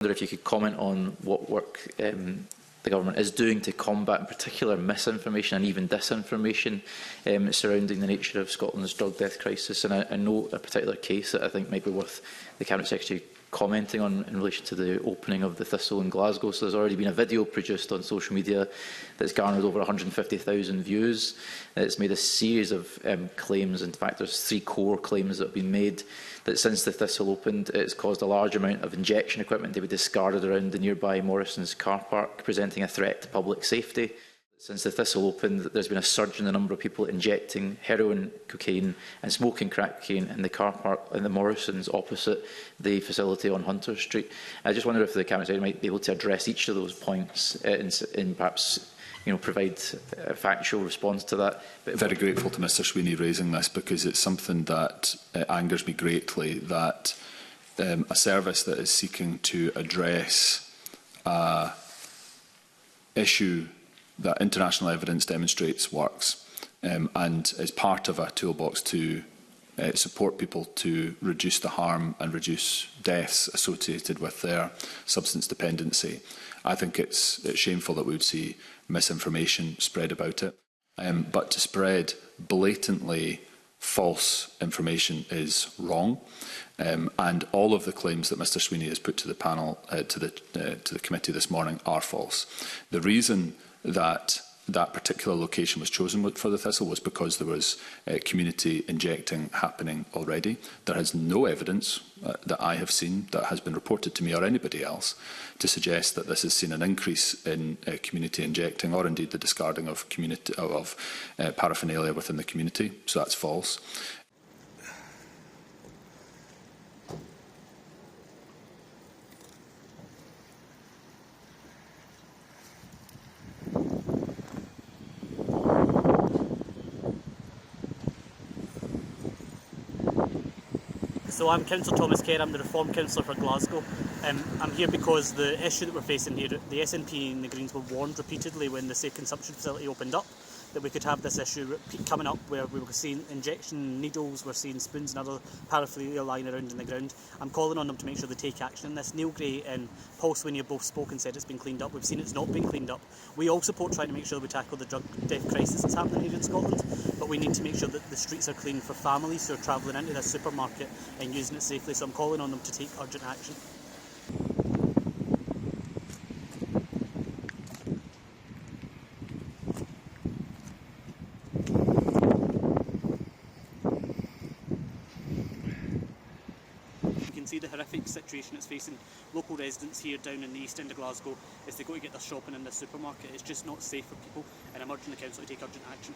wonder if you could comment on what work the government is doing to combat in particular misinformation and even disinformation surrounding the nature of Scotland's drug death crisis. And I know a particular case that I think might be worth the Cabinet Secretary commenting on in relation to the opening of the Thistle in Glasgow. So there's already been a video produced on social media that's garnered over 150,000 views. It's made a series of claims. In fact, there's 3 core claims that have been made that since the Thistle opened, it's caused a large amount of injection equipment to be discarded around the nearby Morrison's car park, presenting a threat to public safety. Since the Thistle opened, there's been a surge in the number of people injecting heroin, cocaine and smoking crack cocaine in the car park in the Morrison's opposite the facility on Hunter Street. I just wonder if the Cabinet Secretary might be able to address each of those points in perhaps provide a factual response to that. Very grateful to Mr Sweeney raising this, because it's something that angers me greatly, that a service that is seeking to address an issue that international evidence demonstrates works and is part of a toolbox to support people to reduce the harm and reduce deaths associated with their substance dependency. I think it's shameful that we would see misinformation spread about it. But to spread blatantly false information is wrong. And all of the claims that Mr Sweeney has put to the panel, to the committee this morning, are false. The reason that that particular location was chosen for the Thistle was because there was community injecting happening already. There is no evidence that I have seen, that has been reported to me or anybody else, to suggest that this has seen an increase in community injecting, or indeed the discarding of paraphernalia within the community. So that's false. So I'm Councillor Thomas Kerr, I'm the Reform Councillor for Glasgow. I'm here because the issue that we're facing here, the SNP and the Greens were warned repeatedly when the safe consumption facility opened up that we could have this issue coming up, where we were seeing injection needles, we're seeing spoons and other paraphernalia lying around in the ground. I'm calling on them to make sure they take action on this. Neil Gray and Paul Sweeney have both spoken and said it's been cleaned up. We've seen it's not been cleaned up. We all support trying to make sure that we tackle the drug death crisis that's happening here in Scotland, but we need to make sure that the streets are clean for families who are travelling into this supermarket and using it safely. So I'm calling on them to take urgent action. See the horrific situation it's facing local residents here down in the east end of Glasgow as they go to get their shopping in the supermarket. It's just not safe for people, and I'm urging the council to take urgent action.